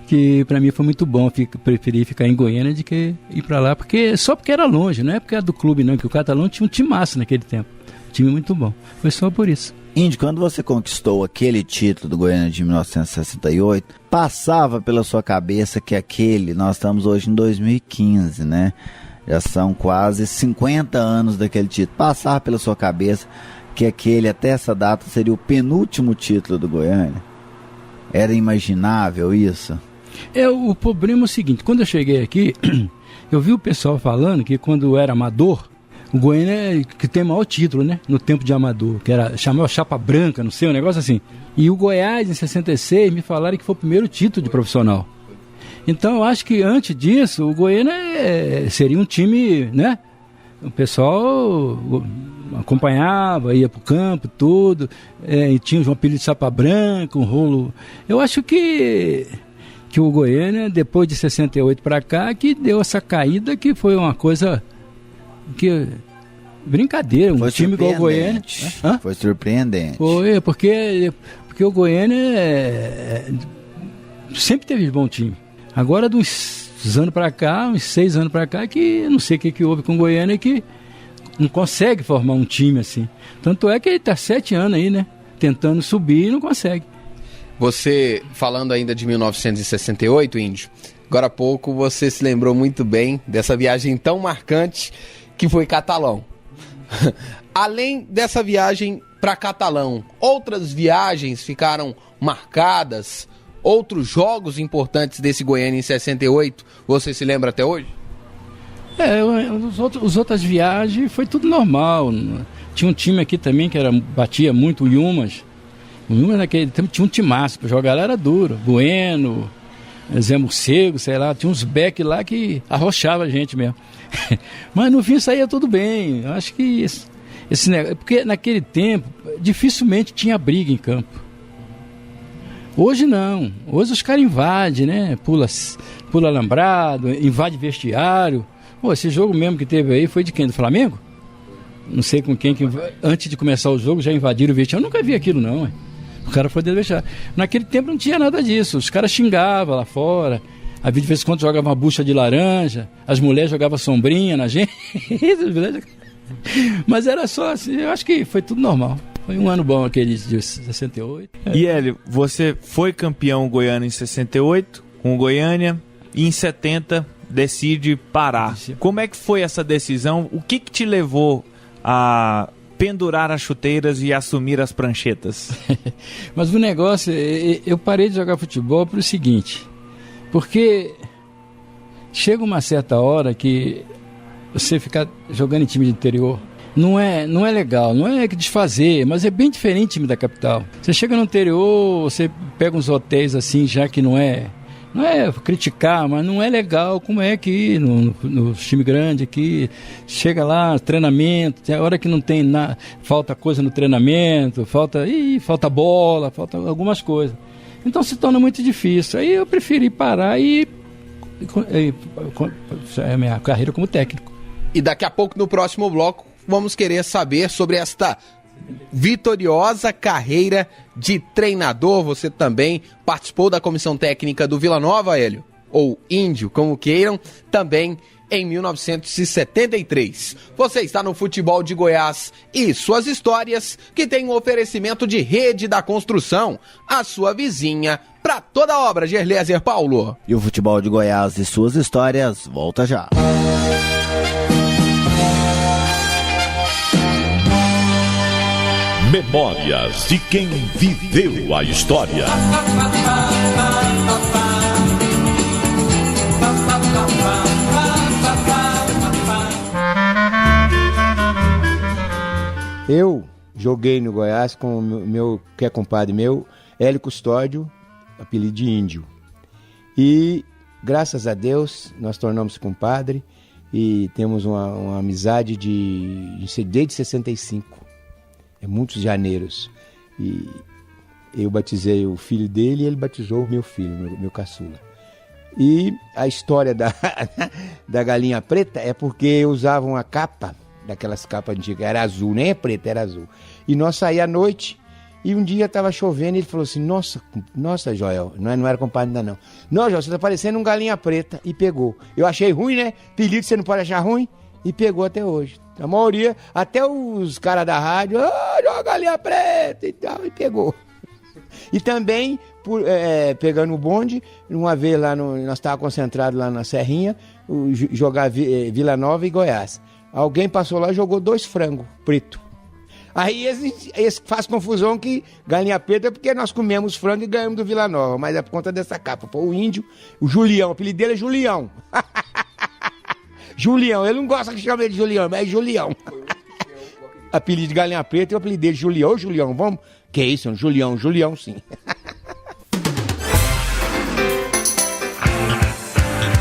Que pra mim foi muito bom, preferi ficar em Goiânia do que ir pra lá, só porque era longe, não é porque era do clube não, que o Catalão tinha um timaço naquele tempo, um time muito bom, foi só por isso. Índio, quando você conquistou aquele título do Goiânia de 1968, passava pela sua cabeça que nós estamos hoje em 2015, né? Já são quase 50 anos daquele título. Passava pela sua cabeça que até essa data, seria o penúltimo título do Goiânia? Era imaginável isso? O problema é o seguinte, quando eu cheguei aqui, eu vi o pessoal falando que quando eu era amador, o Goiânia que tem maior título, né? No tempo de amador, que chamava Chapa Branca, não sei, um negócio assim. E o Goiás, em 66, me falaram que foi o primeiro título de profissional. Então, eu acho que antes disso, o Goiânia seria um time, né? O pessoal acompanhava, ia pro campo, tudo. E tinha um apelido de Chapa Branca, um rolo. Eu acho que que o Goiânia, depois de 68 para cá, que deu essa caída, que foi uma coisa que... Brincadeira, um time igual o Goiânia. Foi surpreendente. Foi, porque o Goiânia sempre teve bom time. Agora, de uns anos para cá, uns 6 anos para cá, que eu não sei o que houve com o Goiânia, que não consegue formar um time assim. Tanto é que ele está 7 anos aí, né? Tentando subir e não consegue. Você, falando ainda de 1968, Índio, agora há pouco você se lembrou muito bem dessa viagem tão marcante que foi Catalão. Além dessa viagem para Catalão, outras viagens ficaram marcadas? Outros jogos importantes desse Goiânia em 68, você se lembra até hoje? As outras viagens foi tudo normal. Tinha um time aqui também que batia muito o Yumas. O Yumas naquele tempo tinha um timaço, para jogar lá era duro. Bueno, Zé Morcego, sei lá, tinha uns beck lá que arrochava a gente mesmo. Mas no fim saía tudo bem. Eu acho que esse negócio, porque naquele tempo dificilmente tinha briga em campo. Hoje não. Hoje os caras invadem, né? Pula alambrado, invade vestiário. Pô, esse jogo mesmo que teve aí foi de quem? Do Flamengo? Não sei com quem que antes de começar o jogo já invadiram o vestiário. Eu nunca vi aquilo não, ué. O cara foi dentro do vestiário. Naquele tempo não tinha nada disso. Os caras xingavam lá fora. A de vez em quando jogava uma bucha de laranja, as mulheres jogavam sombrinha na gente. Mas era só assim, eu acho que foi tudo normal. Foi um ano bom aquele de 68. E Hélio, você foi campeão goiano em 68 com o Goiânia e em 70 decide parar. Como é que foi essa decisão? O que te levou a pendurar as chuteiras e assumir as pranchetas? Mas o negócio, eu parei de jogar futebol pelo seguinte... Porque chega uma certa hora que você ficar jogando em time de interior não é legal, não é que desfazer, mas é bem diferente do time da capital. Você chega no interior, você pega uns hotéis assim, já que não é criticar, mas não é legal como é aqui no time grande aqui. Chega lá, treinamento, tem hora que não tem nada, falta coisa no treinamento, falta bola, falta algumas coisas. Então se torna muito difícil. Aí eu preferi parar e a minha carreira como técnico. E daqui a pouco, no próximo bloco, vamos querer saber sobre esta vitoriosa carreira de treinador. Você também participou da comissão técnica do Vila Nova, Hélio, ou Índio, como queiram, também em 1973. Você está no Futebol de Goiás e suas histórias, que tem um oferecimento de Rede da Construção, a sua vizinha para toda obra, Gerléser Paulo. E o Futebol de Goiás e suas histórias volta já. Memórias de quem viveu a história. Eu joguei no Goiás com o meu, que é compadre meu, Hélio Custódio, apelido de Índio. E, graças a Deus, nós tornamos compadre e temos uma amizade desde 65. É muitos janeiros. E eu batizei o filho dele e ele batizou o meu filho, meu caçula. E a história da galinha preta é porque usavam uma capa, daquelas capas antigas, era azul, nem é preta, era azul. E nós saímos à noite, e um dia estava chovendo, e ele falou assim, nossa, Joel, não era compadre ainda não. Não, Joel, você tá parecendo um galinha preta, e pegou. Eu achei ruim, né? Apelido você não pode achar ruim, e pegou até hoje. A maioria, até os caras da rádio, joga galinha preta e tal, e pegou. E também, pegando o bonde, uma vez lá, nós estávamos concentrados lá na Serrinha, jogar Vila Nova e Goiás. Alguém passou lá e jogou 2 frangos preto. Aí eles fazem confusão que galinha preta é porque nós comemos frango e ganhamos do Vila Nova, mas é por conta dessa capa. Pô, o Índio, o Julião, o apelido dele é Julião. Julião, ele não gosta que chame ele de Julião, mas é Julião. Apelido de galinha preta e o apelido dele Julião. Ô Julião, vamos? Que é isso, Julião sim.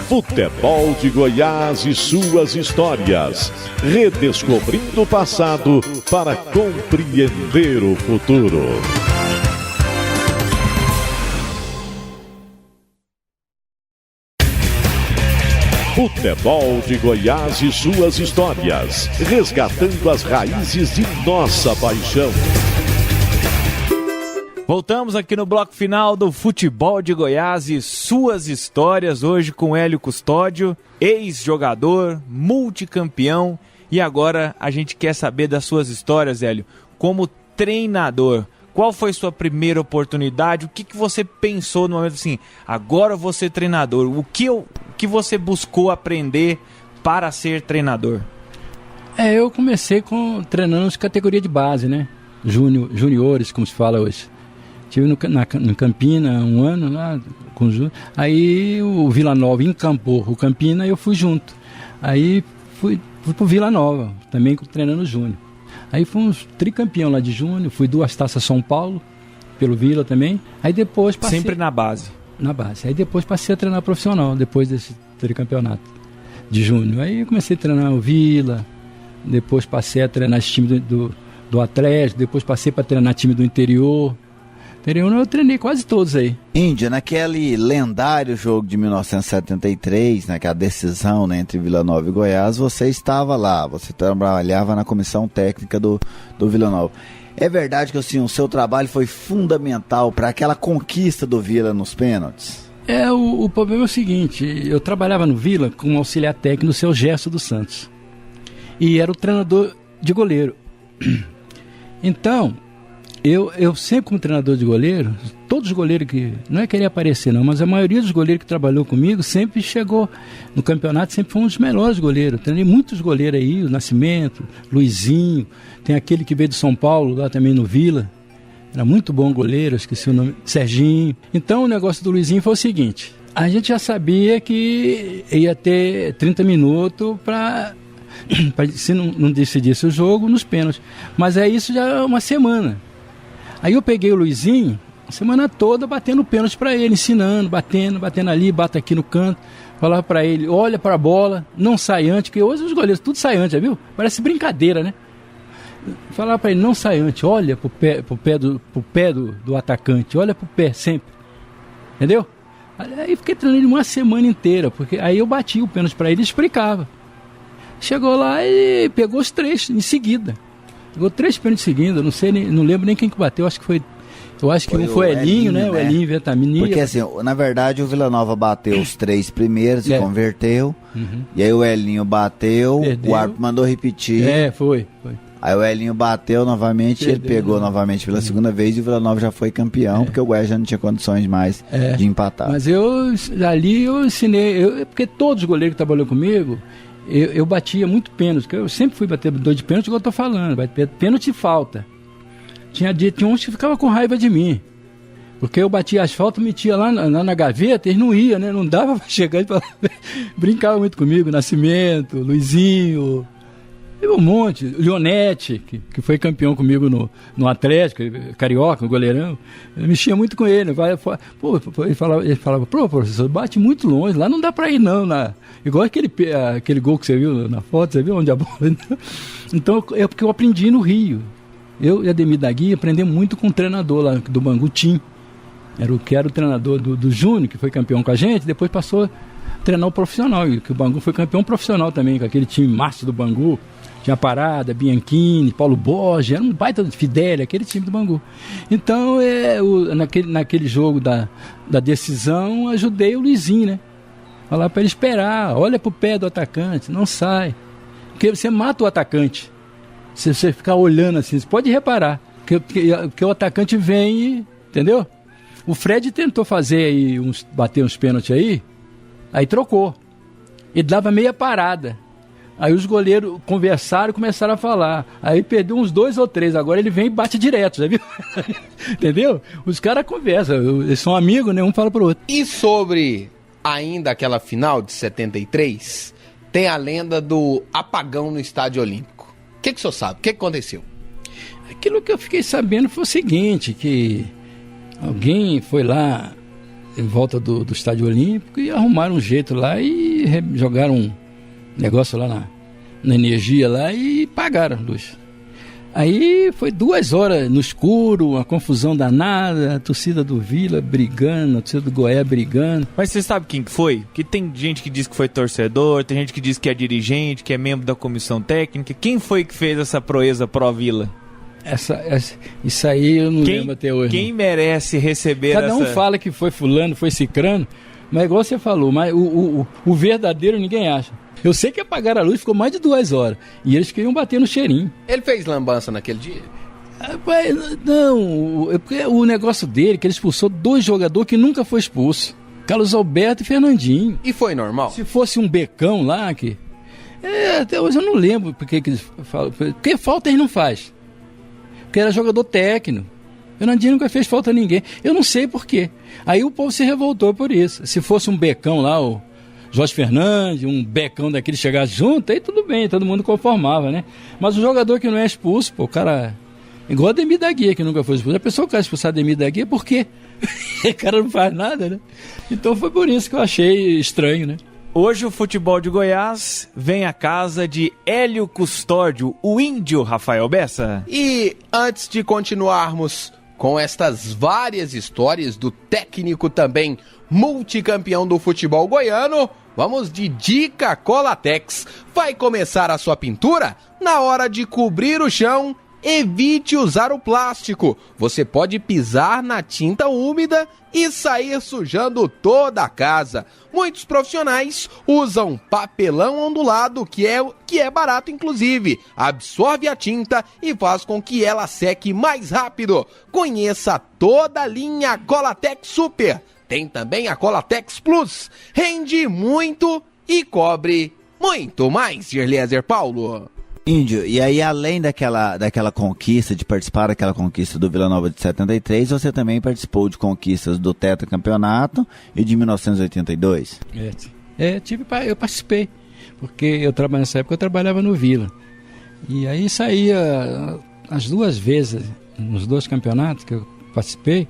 Futebol de Goiás e suas histórias. Redescobrindo o passado para compreender o futuro. Futebol de Goiás e suas histórias, resgatando as raízes de nossa paixão. Voltamos aqui no bloco final do Futebol de Goiás e suas histórias, hoje com Hélio Custódio, ex-jogador, multicampeão, e agora a gente quer saber das suas histórias, Hélio, como treinador. Qual foi sua primeira oportunidade? O que você pensou no momento assim, agora eu vou ser treinador? O que você buscou aprender para ser treinador? Eu comecei treinando as categorias de base, né? Juniores, como se fala hoje. Estive no Campina um ano lá, com aí o Vila Nova encampou o Campina e eu fui junto. Aí fui pro Vila Nova, também treinando júnior. Aí fomos tricampeão lá de júnior, fui 2 taças São Paulo, pelo Vila também. Aí depois passei... Sempre na base? Na base. Aí depois passei a treinar profissional, depois desse tricampeonato de júnior. Aí comecei a treinar o Vila, depois passei a treinar esse time do Atlético, depois passei para treinar time do interior. Eu treinei quase todos aí. Índia, naquele lendário jogo de 1973, naquela decisão, né, entre Vila Nova e Goiás, você estava lá, você trabalhava na comissão técnica do Vila Nova. É verdade que assim, o seu trabalho foi fundamental para aquela conquista do Vila nos pênaltis? O problema é o seguinte, eu trabalhava no Vila como auxiliar técnico do seu Gerson dos Santos. E era o treinador de goleiro. Então... Eu sempre como treinador de goleiro, todos os goleiros que, não é querer aparecer não, mas a maioria dos goleiros que trabalhou comigo sempre chegou no campeonato, sempre foi um dos melhores goleiros. Treinei muitos goleiros aí, o Nascimento, Luizinho, tem aquele que veio do São Paulo, lá também no Vila, era muito bom goleiro, esqueci o nome, Serginho. Então o negócio do Luizinho foi o seguinte, a gente já sabia que ia ter 30 minutos para se não decidisse o jogo, nos pênaltis, mas isso já é uma semana. Aí eu peguei o Luizinho, a semana toda batendo pênalti para ele, ensinando, batendo ali, bate aqui no canto. Falava para ele, olha para a bola, não sai antes, porque hoje os goleiros tudo sai antes, já viu? Parece brincadeira, né? Falava para ele, não sai antes, olha pro pé do atacante, olha pro pé sempre. Entendeu? Aí fiquei treinando uma semana inteira, porque aí eu bati o pênalti para ele e explicava. Chegou lá e pegou os 3 em seguida. Pegou 3 pênaltis seguindo, não lembro nem quem que bateu, acho que um foi o Elinho, né? O Elinho Ventamini. Porque assim, na verdade o Vila Nova bateu os 3 primeiros e converteu, e aí o Elinho bateu, perdeu. O árbitro mandou repetir. Foi. Aí o Elinho bateu novamente, ele pegou novamente pela segunda vez e o Vila Nova já foi campeão, porque o Goiás já não tinha condições mais de empatar. Mas eu ensinei, porque todos os goleiros que trabalhou comigo, eu batia muito pênalti, porque eu sempre fui batedor de pênalti, igual eu tô falando, pênalti e falta. Tinha uns que ficavam com raiva de mim, porque eu batia as faltas, metia lá na gaveta, eles não iam, né? Não dava pra chegar e falar, brincava muito comigo, Nascimento, Luizinho, um monte, Leonete, que foi campeão comigo no Atlético, carioca, goleirão, eu mexia muito com ele. Ele falava, professor, bate muito longe, lá não dá pra ir não, igual aquele gol que você viu na foto, você viu onde a bola... Então, é porque eu aprendi no Rio. Eu e Ademir da Guia aprendemos muito com o treinador lá do Bangu, Tim. Era o treinador do Júnior, que foi campeão com a gente, depois passou a treinar o profissional, e que o Bangu foi campeão profissional também, com aquele time massa do Bangu. Tinha Parada, Bianchini, Paulo Borges, era um baita de Fidel, aquele time do Bangu. Então, naquele jogo da decisão, ajudei o Luizinho, né? Falar para ele esperar, olha pro pé do atacante, não sai. Porque você mata o atacante. Se você ficar olhando assim, você pode reparar, que o atacante vem e... Entendeu? O Fred tentou fazer aí, bater uns pênaltis aí trocou. Ele dava meia parada. Aí os goleiros conversaram e começaram a falar. Aí perdeu uns 2 ou 3. Agora ele vem e bate direto, já viu? Entendeu? Os caras conversam. Eles são amigos, né? Um fala pro outro. E sobre ainda aquela final de 73, tem a lenda do apagão no Estádio Olímpico. O que o senhor sabe? O que aconteceu? Aquilo que eu fiquei sabendo foi o seguinte, que alguém foi lá em volta do Estádio Olímpico e arrumaram um jeito lá e jogaram um negócio lá na energia lá e pagaram a luz. Aí foi 2 horas no escuro, uma confusão danada, a torcida do Vila brigando, a torcida do Goiás brigando. Mas você sabe quem que foi? Que tem gente que diz que foi torcedor, tem gente que diz que é dirigente, que é membro da comissão técnica. Quem foi que fez essa proeza pró-Vila? Isso aí eu não lembro até hoje. Quem merece receber essa... Cada um fala que foi fulano, foi cicrano, mas igual você falou, mas o verdadeiro ninguém acha. Eu sei que apagaram a luz, ficou mais de 2 horas. E eles queriam bater no cheirinho. Ele fez lambança naquele dia? Não, o negócio dele, que ele expulsou 2 jogadores que nunca foi expulso. Carlos Alberto e Fernandinho. E foi normal? Se fosse um becão lá, que... até hoje eu não lembro porque eles falam. Porque falta ele não faz. Porque era jogador técnico. Fernandinho nunca fez falta a ninguém. Eu não sei por quê. Aí o povo se revoltou por isso. Se fosse um becão lá, o Jorge Fernandes, um becão daquele chegasse junto, aí tudo bem, todo mundo conformava, né? Mas o jogador que não é expulso, pô, o cara... Igual a Ademir da Guia, que nunca foi expulso. A pessoa que quer expulsar Ademir da Guia, por quê? O cara não faz nada, né? Então foi por isso que eu achei estranho, né? Hoje o futebol de Goiás vem à casa de Hélio Custódio, o índio Rafael Bessa. E antes de continuarmos com estas várias histórias do técnico também multicampeão do futebol goiano, vamos de dica Colatex. Vai começar a sua pintura? Na hora de cobrir o chão, evite usar o plástico. Você pode pisar na tinta úmida e sair sujando toda a casa. Muitos profissionais usam papelão ondulado, que é barato inclusive. Absorve a tinta e faz com que ela seque mais rápido. Conheça toda a linha Colatex Super. Tem também a Colatex Plus. Rende muito e cobre muito mais, Gerliezer Paulo. Índio, e aí além daquela conquista, de participar daquela conquista do Vila Nova de 73, você também participou de conquistas do tetracampeonato e de 1982? Eu participei, porque nessa época eu trabalhava no Vila. E aí saía as 2 vezes, nos 2 campeonatos que eu participei,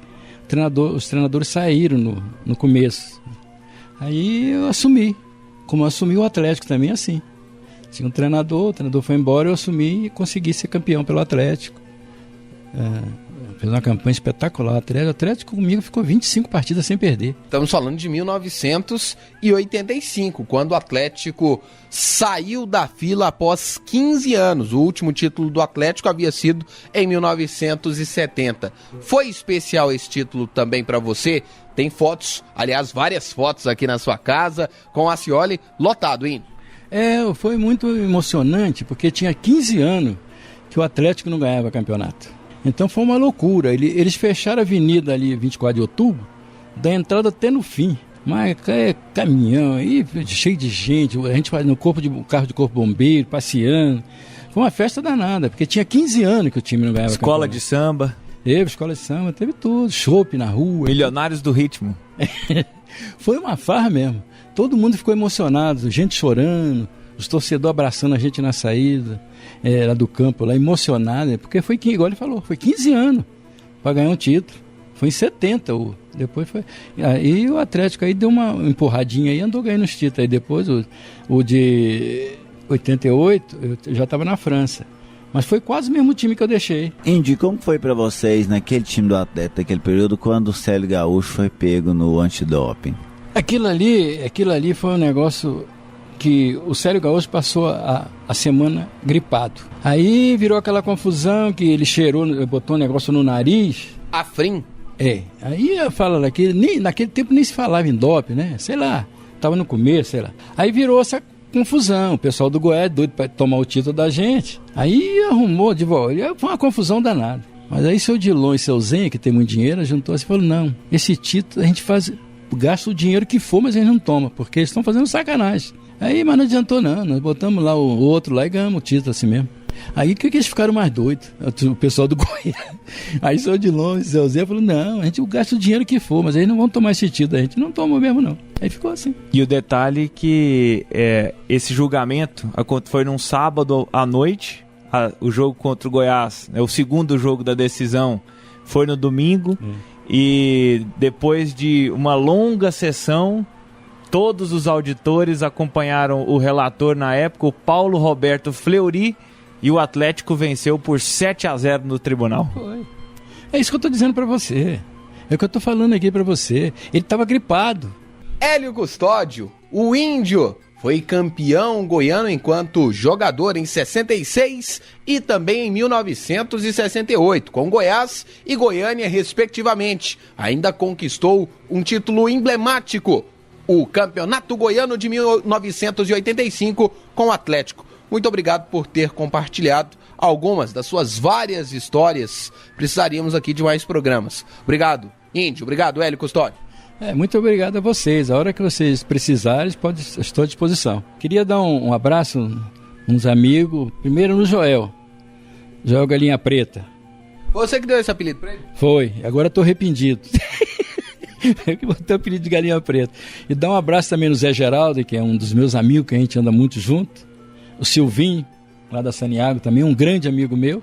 os treinadores saíram no começo. Aí eu assumi, como eu assumi o Atlético também assim. Tinha um treinador, o treinador foi embora, eu assumi e consegui ser campeão pelo Atlético. Fez uma campanha espetacular. O Atlético comigo ficou 25 partidas sem perder. Estamos falando de 1985, quando o Atlético saiu da fila após 15 anos. O último título do Atlético havia sido em 1970. Foi especial esse título também para você? Tem fotos, aliás, várias fotos aqui na sua casa, com a Scioli lotado, hein? Foi muito emocionante, porque tinha 15 anos que o Atlético não ganhava campeonato. Então foi uma loucura. Eles fecharam a avenida ali, 24 de outubro, da entrada até no fim. Mas caminhão, aí, cheio de gente, a gente no carro de corpo bombeiro, passeando. Foi uma festa danada, porque tinha 15 anos que o time não ganhava Escola campeonato. de samba. Teve escola de samba, teve tudo. Chopp na rua. Milionários do ritmo. Foi uma farra mesmo. Todo mundo ficou emocionado, gente chorando, os torcedores abraçando a gente na saída lá do campo, lá emocionado, porque foi, igual ele falou, foi 15 anos para ganhar um título. Foi em 70, depois foi. Aí o Atlético aí deu uma empurradinha aí, andou ganhando os títulos. Aí depois o de 88, eu já estava na França. Mas foi quase o mesmo time que eu deixei. Indy, como foi pra vocês naquele time do Atlético, naquele período, quando o Célio Gaúcho foi pego no antidoping? Aquilo ali foi um negócio que o Célio Gaúcho passou a semana gripado. Aí virou aquela confusão que ele botou um negócio no nariz. Afrim? Aí eu falo naquele tempo nem se falava em doping, né? Sei lá, tava no começo, sei lá. Aí virou essa confusão, o pessoal do Goiás doido para tomar o título da gente. Aí arrumou de volta, foi uma confusão danada. Mas aí seu Dilon e seu Zenha, que tem muito dinheiro, juntou-se e falou, não, esse título a gente gasta o dinheiro que for, mas a gente não toma, porque eles estão fazendo sacanagem. Aí, mas não adiantou não, nós botamos lá o outro lá e ganhamos o título assim mesmo. Aí que eles ficaram mais doidos, o pessoal do Goiás. Aí seu Dilon e seu Zé falou, não, a gente gasta o dinheiro que for, mas eles não vão tomar esse título, a gente não toma mesmo não. Aí ficou assim. E o detalhe que esse julgamento foi num sábado à noite, o jogo contra o Goiás, o segundo jogo da decisão foi no domingo, e depois de uma longa sessão, todos os auditores acompanharam o relator na época, o Paulo Roberto Fleury, e o Atlético venceu por 7-0 no tribunal. Foi. É isso que eu tô dizendo pra você. É o que eu tô falando aqui pra você. Ele tava gripado. Hélio Custódio, o índio, foi campeão goiano enquanto jogador em 66 e também em 1968, com Goiás e Goiânia, respectivamente. Ainda conquistou um título emblemático, o Campeonato Goiano de 1985 com o Atlético. Muito obrigado por ter compartilhado algumas das suas várias histórias. Precisaríamos aqui de mais programas. Obrigado, índio. Obrigado, Hélio Custódio. Muito obrigado a vocês. A hora que vocês precisarem, estou à disposição. Queria dar um abraço, uns amigos. Primeiro no Joel Galinha Preta. Você que deu esse apelido pra ele? Foi, agora estou arrependido. Eu que botei o apelido de Galinha Preta. E dar um abraço também no Zé Geraldo, que é um dos meus amigos, que a gente anda muito junto. O Silvinho, lá da Saniago, também um grande amigo meu.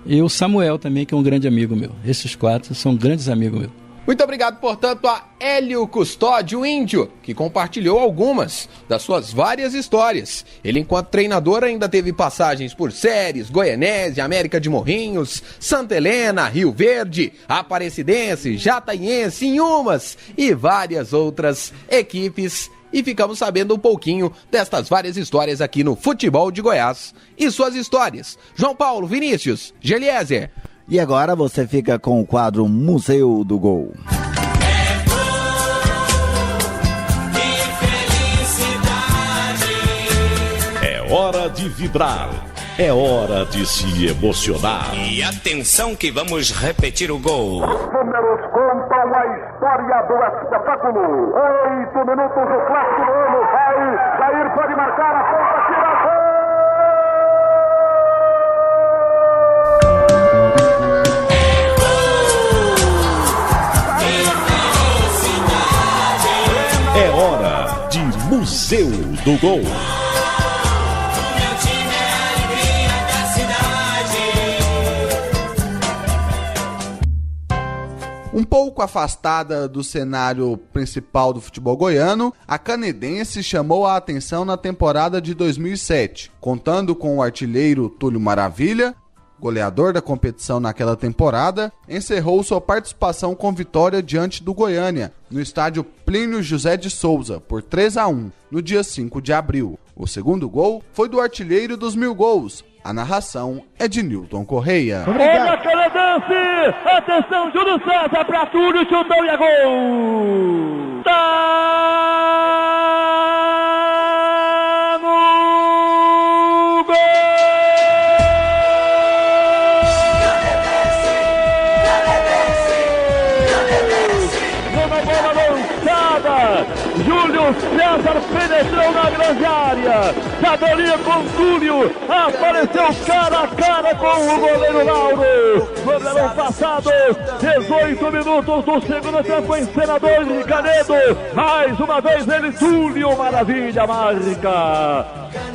E o Samuel também, que é um grande amigo meu. Esses 4 são grandes amigos meus. Muito obrigado, portanto, a Hélio Custódio, o índio, que compartilhou algumas das suas várias histórias. Ele, enquanto treinador, ainda teve passagens por Séries, Goianésia, América de Morrinhos, Santa Helena, Rio Verde, Aparecidense, Jataiense, Inhumas e várias outras equipes. E ficamos sabendo um pouquinho destas várias histórias aqui no Futebol de Goiás e suas histórias. João Paulo, Vinícius, Geliezer. E agora você fica com o quadro Museu do Gol. É hora de vibrar, é hora de se emocionar. E atenção que vamos repetir o gol. Números contam a história do espetáculo. 8 minutos do clássico do ano. Vai, Jair pode marcar a ponta, tira gol! É hora de Museu do Gol. Um pouco afastada do cenário principal do futebol goiano, a Canedense chamou a atenção na temporada de 2007, contando com o artilheiro Túlio Maravilha, goleador da competição naquela temporada, encerrou sua participação com vitória diante do Goiânia, no estádio Plínio José de Souza, por 3-1, no dia 5 de abril. O segundo gol foi do artilheiro dos 1000 gols. A narração é de Nilton Correia. Olha a Canedense! Atenção, Júlio César para Túlio, chutou e é gol! Tá no gol! Numa bola lançada, Júlio César penetrou na grande área, Sadolinha com Túlio, apareceu cara a cara com o goleiro Lauro. Goleirão passado, 18 minutos do segundo tempo, encenador de Canedo, mais uma vez ele, Túlio Maravilha, marca.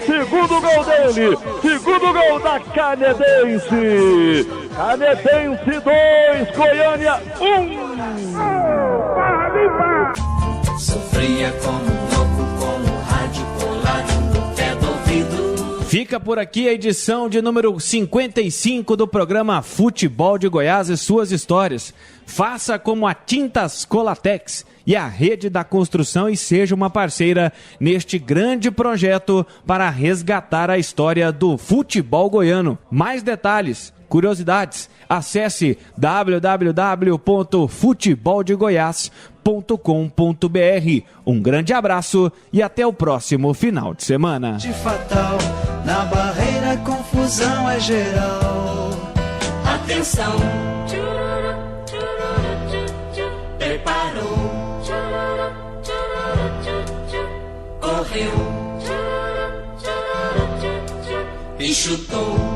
Segundo gol dele, segundo gol da Canedense. Canedense 2, Goiânia 1. Sofria como louco com o rádio colado no pé do ouvido. Fica por aqui a edição de número 55 do programa Futebol de Goiás e suas histórias. Faça como a Tintas Colatex e a Rede da Construção e seja uma parceira neste grande projeto para resgatar a história do futebol goiano. Mais detalhes, curiosidades, acesse www.futeboldegoias.com.br. Um grande abraço e até o próximo final de semana. De fatal, na barreira confusão é geral. Atenção, preparou, correu e chutou.